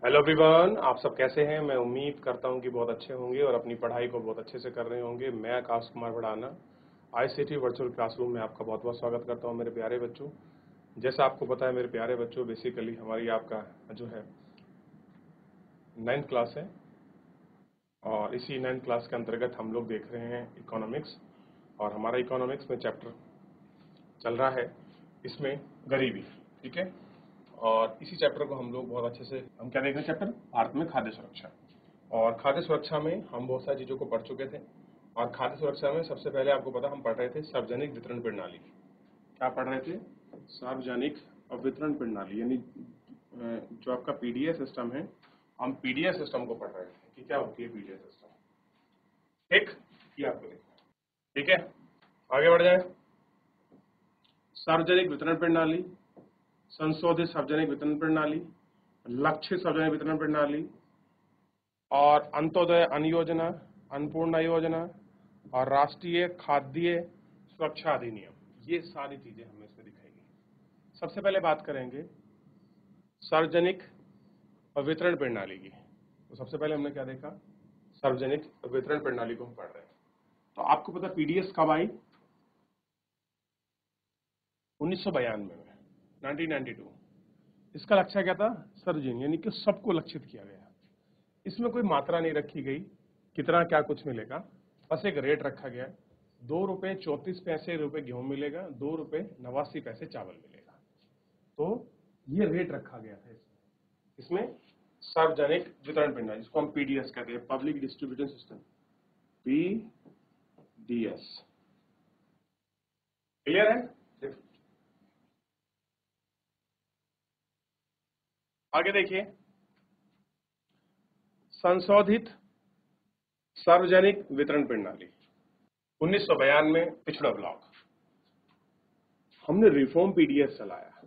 Hello everyone, आप सब कैसे हैं। मैं उम्मीद करता हूं कि बहुत अच्छे होंगे और अपनी पढ़ाई को बहुत अच्छे से कर रहे होंगे। मैं Akash Kumar Bhadana ICT virtual classroom में आपका बहुत बहुत स्वागत करता हूं मेरे प्यारे बच्चों। जैसा आपको पता है मेरे प्यारे बच्चों, बेसिकली हमारी आपका जो है 9th क्लास है और इसी 9th क्लास के अंतर्गत हम लोग देख रहे हैं इकोनॉमिक्स। और हमारा इकोनॉमिक्स में चैप्टर चल रहा है इसमें गरीबी, ठीक है। और इसी चैप्टर को हम लोग बहुत अच्छे से हम क्या देख रहे हैं, चैप्टर भारत में खाद्य सुरक्षा। और खाद्य सुरक्षा में हम बहुत सारी चीज़ों को पढ़ चुके थे। और खाद्य सुरक्षा में सबसे पहले आपको पता हम पढ़ रहे थे सार्वजनिक वितरण प्रणाली। क्या पढ़ रहे थे? सार्वजनिक वितरण प्रणाली, यानी जो आपका पीडीएस सिस्टम है, हम पीडीएस सिस्टम को पढ़ रहे थे कि क्या होती है पीडीएस सिस्टम। ठीक, ये आपको देखना, ठीक है। आगे बढ़ जाए। सार्वजनिक वितरण प्रणाली, संशोधित सार्वजनिक वितरण प्रणाली, लक्षित सार्वजनिक वितरण प्रणाली और अंत्योदय अन्न योजना, अन्नपूर्णा योजना और राष्ट्रीय खाद्य सुरक्षा अधिनियम, ये सारी चीजें हमें इसमें दिखाई गई। सबसे पहले बात करेंगे सार्वजनिक वितरण प्रणाली की। तो सबसे पहले हमने क्या देखा, सार्वजनिक वितरण प्रणाली को हम पढ़ रहे हैं। तो आपको पता पीडीएस कब आई? 1992 में, 1992। इसका लक्ष्य क्या था? सार्वजनिक, यानी कि सबको लक्षित किया गया। इसमें कोई मात्रा नहीं रखी गई कितना क्या कुछ मिलेगा, बस एक रेट रखा गया। 2 रुपये 34 पैसे रुपये गेहूं मिलेगा, 2 रुपये 89 पैसे चावल मिलेगा। तो ये रेट रखा गया था इसमें सार्वजनिक वितरण प्रणाली, जिसको हम पीडीएस कहते हैं, public distribution system, PDS. Clear है? आगे देखिए, संशोधित सार्वजनिक वितरण प्रणाली 1992, पिछड़ा ब्लॉक। हमने रिफॉर्म पीडीएस चलाया,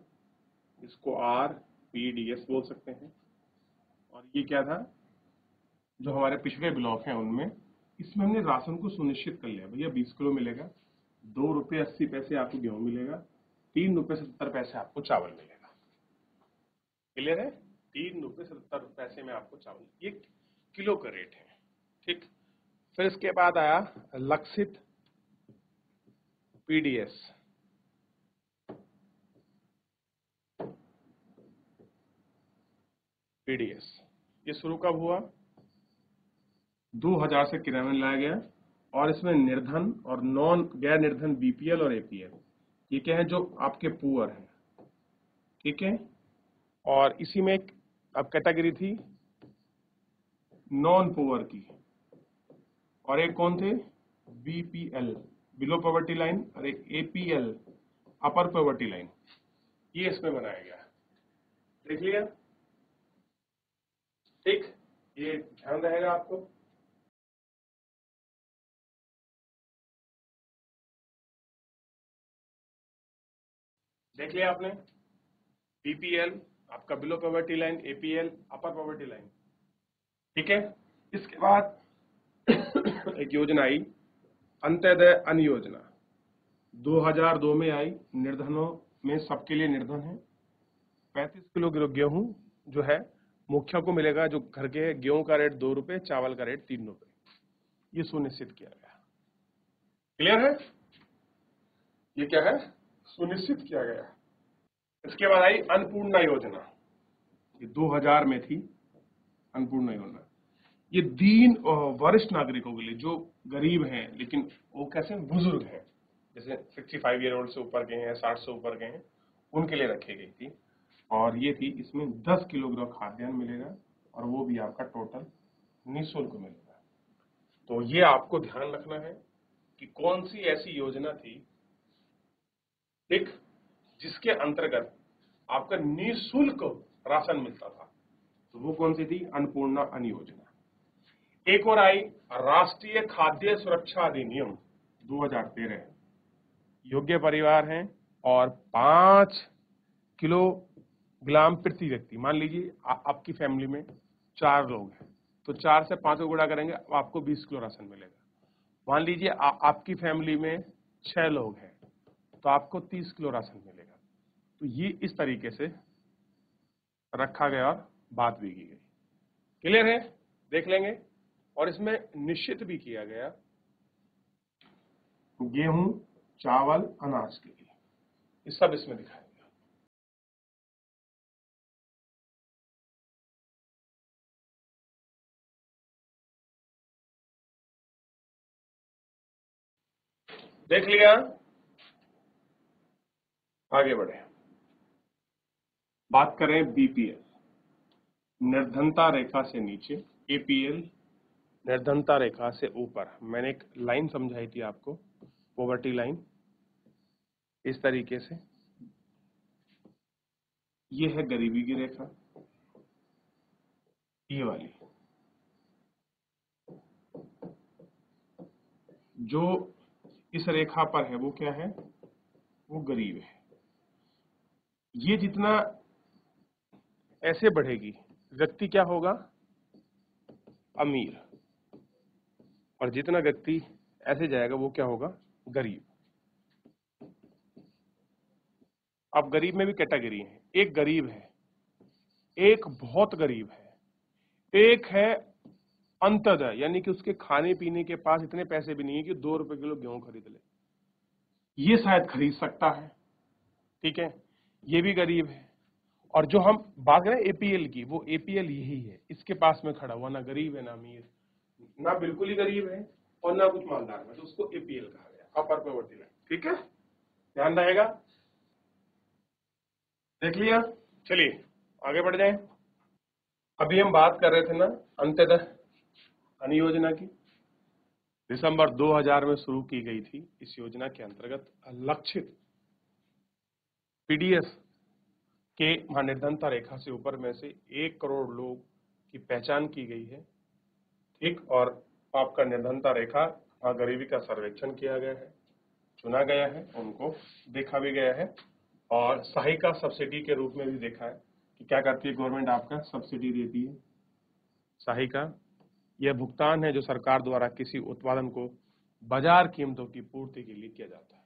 इसको आरपीडीएस बोल सकते हैं। और ये क्या था, जो हमारे पिछड़े ब्लॉक हैं उनमें, इसमें हमने राशन को सुनिश्चित कर लिया। भैया 20 किलो मिलेगा, 2 रुपये 80 पैसे आपको गेहूं मिलेगा, 3 रुपये 70 पैसे आपको चावल मिलेगा। क्लियर है? 3 रुपये 70 पैसे में आपको चावल, ये किलो का रेट है, ठीक। फिर इसके बाद आया लक्षित पीडीएस। पीडीएस ये शुरू कब हुआ? 2000 से क्रियान्वयन लाया गया। और इसमें निर्धन और नॉन गैर निर्धन बीपीएल और एपीएल, ये क्या है, जो आपके पुअर हैं, ठीक है। और इसी में एक अब कैटेगरी थी नॉन पुअर की, और एक कौन थे? बीपीएल, बिलो पॉवर्टी लाइन, और एक एपीएल, अपर पॉवर्टी लाइन। ये इसमें बनाया गया, देख लिया, ठीक। ये ध्यान रहेगा आपको। देख लिया आपने, बीपीएल आपका बिलो पॉवर्टी लाइन, एपीएल अपर पॉवर्टी लाइन, ठीक है। इसके बाद एक योजना आई, अंत्योदय अन्न योजना, 2002 में आई। निर्धनों में सबके लिए निर्धन है। 35 किलो गेहूं जो है मुखिया को मिलेगा, जो घर के गेहूं का रेट 2 रुपये, चावल का रेट 3 रुपये, ये सुनिश्चित किया गया। क्लियर है? ये क्या है? सुनिश्चित किया गया। इसके बाद आई अन्नपूर्णा योजना, ये 2000 में थी अन्नपूर्णा योजना। ये दीन वरिष्ठ नागरिकों के लिए, जो गरीब हैं लेकिन वो कैसे बुजुर्ग हैं, जैसे 65 ईयर ओल्ड से ऊपर के हैं, 60 से ऊपर के हैं, उनके लिए रखी गई थी। और ये थी, इसमें 10 किलोग्राम खाद्यान्न मिलेगा और वो भी आपका टोटल निःशुल्क मिलेगा। तो ये आपको ध्यान रखना है कि कौन सी ऐसी योजना थी, ठीक, जिसके अंतर्गत आपका निःशुल्क राशन मिलता था। तो वो कौन सी थी? अन्नपूर्णा अन्न योजना। एक और आई राष्ट्रीय खाद्य सुरक्षा अधिनियम 2013। योग्य परिवार हैं और 5 किलोग्राम प्रति व्यक्ति, मान लीजिए आपकी फैमिली में 4 लोग हैं, तो 4 से 5 को गुणा करेंगे, आपको 20 किलो राशन मिलेगा। मान लीजिए आपकी फैमिली में 6 लोग हैं, तो आपको 30 किलो राशन मिलेगा। तो ये इस तरीके से रखा गया और बात भी की गई। क्लियर है? देख लेंगे। और इसमें निश्चित भी किया गया गेहूं, चावल, अनाज के लिए, ये सब इसमें दिखाया गया। देख लिया? आगे बढ़े, बात करें बीपीएल, निर्धनता रेखा से नीचे, एपीएल निर्धनता रेखा से ऊपर। मैंने एक लाइन समझाई थी आपको, पॉवर्टी लाइन, इस तरीके से। ये है गरीबी की रेखा, ये वाली, जो इस रेखा पर है वो क्या है? वो गरीब है। ये जितना ऐसे बढ़ेगी, व्यक्ति क्या होगा? अमीर। और जितना व्यक्ति ऐसे जाएगा वो क्या होगा? गरीब। अब गरीब में भी कैटेगरी है, एक गरीब है, एक बहुत गरीब है, एक है अंतदय, यानी कि उसके खाने पीने के पास इतने पैसे भी नहीं है कि 2 रुपए किलो गेहूं खरीद ले, ये शायद खरीद सकता है, ठीक है, ये भी गरीब है। और जो हम बात करें एपीएल की, वो एपीएल यही है, इसके पास में खड़ा हुआ, ना गरीब है ना अमीर, ना बिल्कुल ही गरीब है और ना कुछ मालदार है, तो उसको एपीएल कहा गया, अपर पॉवर्टी लाइन। ठीक है, ध्यान रहेगा। देख लिया? चलिए आगे बढ़ जाएं। अभी हम बात कर रहे थे ना अंत्योदय अन्न योजना की, दिसंबर 2000 में शुरू की गई थी। इस योजना के अंतर्गत लक्षित पीडीएस के वहां निर्धनता रेखा से ऊपर में से 1 करोड़ लोग की पहचान की गई है, ठीक। और आपका निर्धनता रेखा, गरीबी का सर्वेक्षण किया गया है, चुना गया है, उनको देखा भी गया है, और सहायिका सब्सिडी के रूप में भी देखा है कि क्या करती है गवर्नमेंट, आपका सब्सिडी देती है। सहायिका यह भुगतान है जो सरकार द्वारा किसी उत्पादन को बाजार कीमतों की पूर्ति के लिए किया जाता है।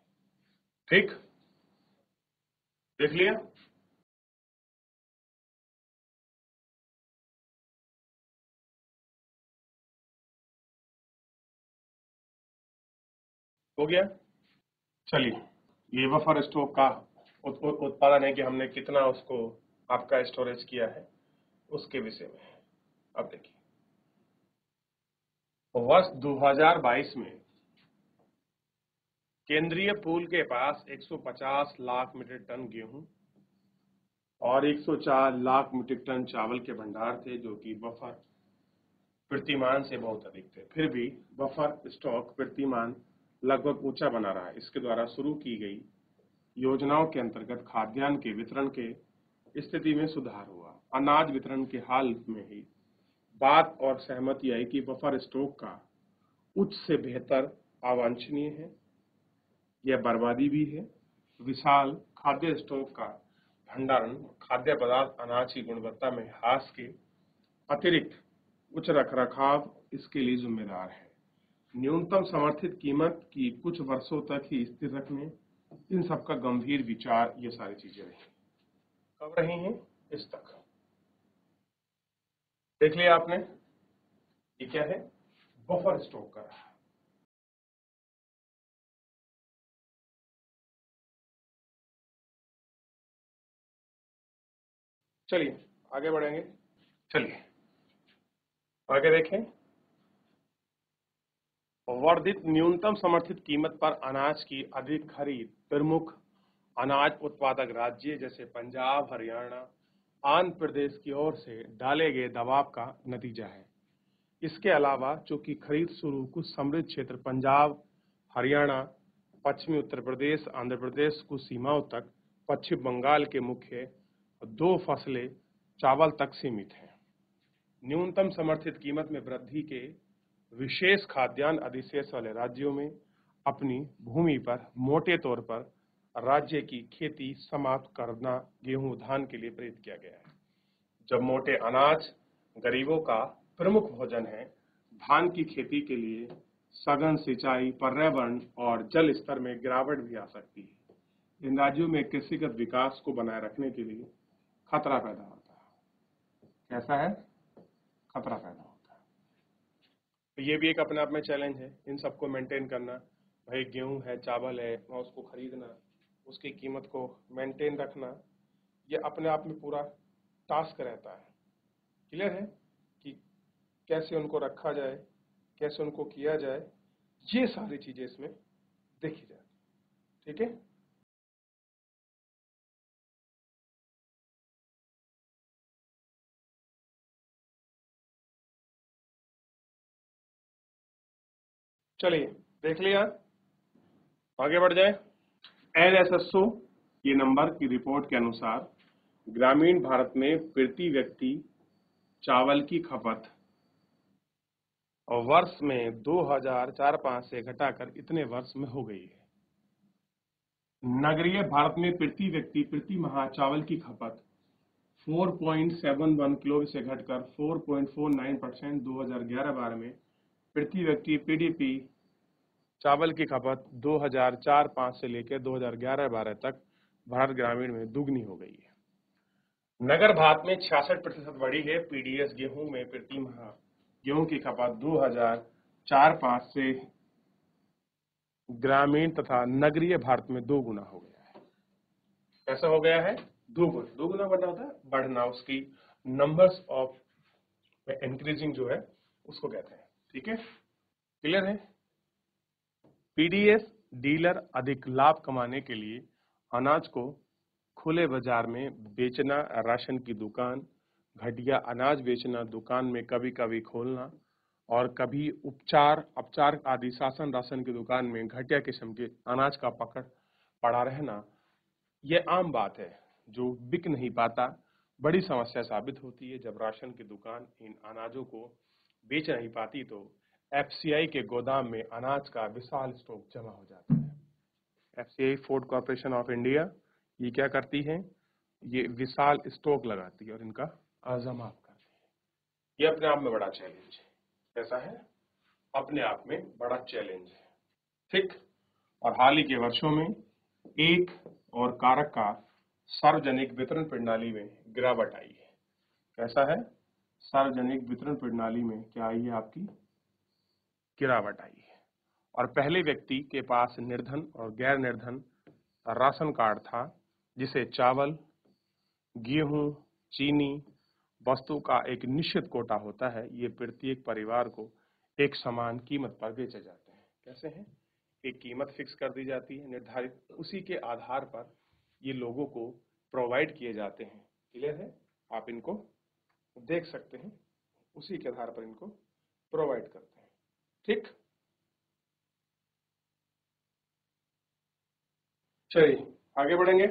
ठीक, देख लिया? हो गया? चलिए, ये बफर स्टॉक का उत्पादन है कि हमने कितना उसको आपका स्टोरेज किया है, उसके विषय में। अब देखिए, वर्ष 2022 में केंद्रीय पूल के पास 150 लाख मीट्रिक टन गेहूं और 104 लाख मीट्रिक टन चावल के भंडार थे, जो कि बफर कीर्तिमान से बहुत अधिक थे। फिर भी बफर स्टॉक कीर्तिमान लगभग ऊंचा बना रहा है। इसके द्वारा शुरू की गई योजनाओं के अंतर्गत खाद्यान्न के वितरण के स्थिति में सुधार हुआ। अनाज वितरण के हाल में ही बात और सहमति आई कि बफर स्टॉक का उच्च से बेहतर अवांछनीय है, यह बर्बादी भी है। विशाल खाद्य स्टॉक का भंडारण खाद्य पदार्थ अनाज की गुणवत्ता में ह्रास के अतिरिक्त उच्च रखरखाव इसके लिए जिम्मेदार है। न्यूनतम समर्थित कीमत की कुछ वर्षों तक ही स्थिर रखने, इन सब का गंभीर विचार, ये सारी चीजें रही। कब रही हैं? इस तक देख लिया आपने? ये क्या है? बफर स्टॉक कर रहा है। चलिए आगे बढ़ेंगे। चलिए आगे देखें। वर्धित न्यूनतम समर्थित कीमत पर अनाज की अधिक खरीद प्रमुख अनाज उत्पादक राज्य जैसे पंजाब, हरियाणा, आंध्र प्रदेश की ओर से डाले गए दबाव का नतीजा है। इसके अलावा चूंकि खरीद शुरू कुछ समृद्ध क्षेत्र पंजाब, हरियाणा, पश्चिमी उत्तर प्रदेश, आंध्र प्रदेश कुछ सीमाओं तक, पश्चिम बंगाल के मुख्य 2 फसलें चावल तक सीमित हैं। न्यूनतम समर्थित कीमत में वृद्धि के विशेष खाद्यान्न अधिशेष वाले राज्यों में अपनी भूमि पर मोटे तौर पर राज्य की खेती समाप्त करना गेहूं धान के लिए प्रेरित किया गया है। जब मोटे अनाज गरीबों का प्रमुख भोजन है, धान की खेती के लिए सघन सिंचाई, पर्यावरण और जल स्तर में गिरावट भी आ सकती है। इन राज्यों में कृषिगत विकास को बनाए रखने के लिए खतरा पैदा होता है। कैसा है? खतरा पैदा होता है। तो ये भी एक अपने आप में चैलेंज है, इन सबको मेंटेन करना। भाई गेहूं है, चावल है, वहाँ उसको खरीदना, उसकी कीमत को मेंटेन रखना, ये अपने आप में पूरा टास्क रहता है। क्लियर है कि कैसे उनको रखा जाए, कैसे उनको किया जाए, ये सारी चीजें इसमें देखी जाए। ठीक है, चलिए देख लिया, आगे बढ़ जाए। NSSO ये नंबर की रिपोर्ट के अनुसार ग्रामीण भारत में प्रति व्यक्ति चावल की खपत और वर्ष में 2004-5 से घटाकर इतने वर्ष में हो गई है। नगरीय भारत में प्रति व्यक्ति प्रति माह चावल की खपत 4.71 किलो से घटकर 4.49% 2011-12 में प्रति व्यक्ति PDP चावल की खपत 2004-5 से लेकर 2011-12 तक भारत ग्रामीण में दुगनी हो गई है। नगर भारत में 66% बढ़ी है PDS गेहूं में प्रति माह गेहूं की खपत 2004-5 से ग्रामीण तथा नगरीय भारत में 2 गुना हो गया है। कैसा हो गया है? 2 गुना बढ़ना होता है, बढ़ना, उसकी नंबर्स ऑफ इंक्रीजिंग जो है उसको कहते हैं। ठीक है, क्लियर है। PDS डीलर अधिक लाभ कमाने के लिए अनाज को खुले बाजार में बेचना, राशन की दुकान, घटिया अनाज बेचना, दुकान में कभी कभी खोलना और कभी अपचार आदि शासन राशन की दुकान में घटिया किस्म के अनाज का पकड़ पड़ा रहना, यह आम बात है जो बिक नहीं पाता, बड़ी समस्या साबित होती है। जब राशन की दुकान इन अनाजों को बेच नहीं पाती तो FCI के गोदाम में अनाज का विशाल स्टॉक जमा हो जाता है। FCI food corporation of India ये क्या करती है? ये विशाल स्टॉक लगाती है और इनका जमा करती है। ये अपने आप में बड़ा चैलेंज है। कैसा है? अपने आप में बड़ा चैलेंज है। ठीक, और हाल ही के वर्षों में एक और कारक का सार्वजनिक वितरण प्रणाली में गिरावट आई है। कैसा है? सार्वजनिक वितरण प्रणाली में क्या आई है? आपकी गिरावट आई है। और पहले व्यक्ति के पास निर्धन और गैर निर्धन राशन कार्ड था, जिसे चावल, गेहूं, चीनी वस्तु का एक निश्चित कोटा होता है। ये प्रत्येक परिवार को एक समान कीमत पर बेचे जाते हैं। कैसे हैं? एक कीमत फिक्स कर दी जाती है निर्धारित, उसी के आधार पर ये लोगों को प्रोवाइड किए जाते हैं। क्लियर है? आप इनको देख सकते हैं, उसी के आधार पर इनको प्रोवाइड करते हैं। ठीक, चलिए आगे बढ़ेंगे।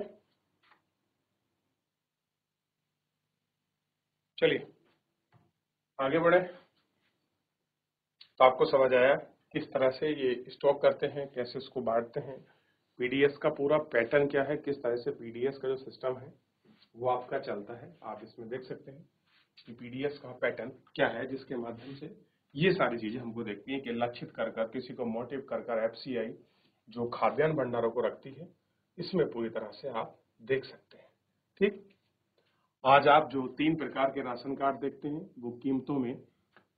चलिए आगे बढ़े। तो आपको समझ आया किस तरह से ये स्टॉक करते हैं, कैसे उसको बांटते हैं, PDS का पूरा पैटर्न क्या है, किस तरह से PDS का जो सिस्टम है वो आपका चलता है। आप इसमें देख सकते हैं कि PDS का पैटर्न क्या है, जिसके माध्यम से ये सारी चीजें हमको देखती हैं कि लक्षित कर किसी को मोटिव कर FCI जो खाद्यान्न भंडारों को रखती है, इसमें पूरी तरह से आप देख सकते हैं। ठीक, आज आप जो 3 प्रकार के राशन कार्ड देखते हैं वो कीमतों में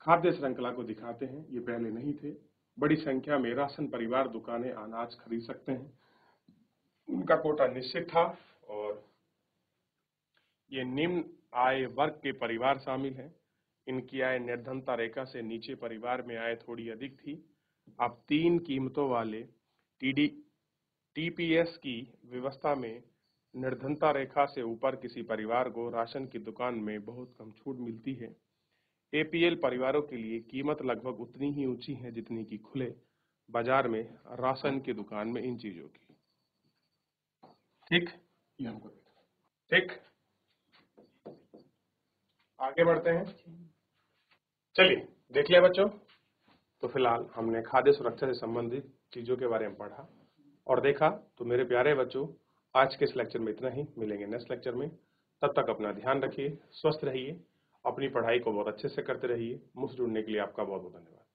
खाद्य श्रृंखला को दिखाते हैं। ये पहले नहीं थे। बड़ी संख्या में राशन परिवार दुकानें अनाज खरीद सकते हैं, उनका कोटा निश्चित था और ये निम्न आय वर्ग के परिवार शामिल हैं। इनकी आय निर्धनता रेखा से नीचे परिवार में आय थोड़ी अधिक थी। अब 3 कीमतों वाले TPS की व्यवस्था में निर्धनता रेखा से ऊपर किसी परिवार को राशन की दुकान में बहुत कम छूट मिलती है। APL परिवारों के लिए कीमत लगभग उतनी ही ऊंची है जितनी कि खुले बाजार में राशन की दुकान में इन चीजों की। ठीक, ये हमको देखना। ठीक, आगे बढ़ते हैं। चलिए देख लिया बच्चों। तो फिलहाल हमने खाद्य सुरक्षा से संबंधित चीजों के बारे में पढ़ा और देखा। तो मेरे प्यारे बच्चों, आज के इस लेक्चर में इतना ही। मिलेंगे नेक्स्ट लेक्चर में। तब तक अपना ध्यान रखिए, स्वस्थ रहिए, अपनी पढ़ाई को बहुत अच्छे से करते रहिए। मुझसे जुड़ने के लिए आपका बहुत बहुत धन्यवाद।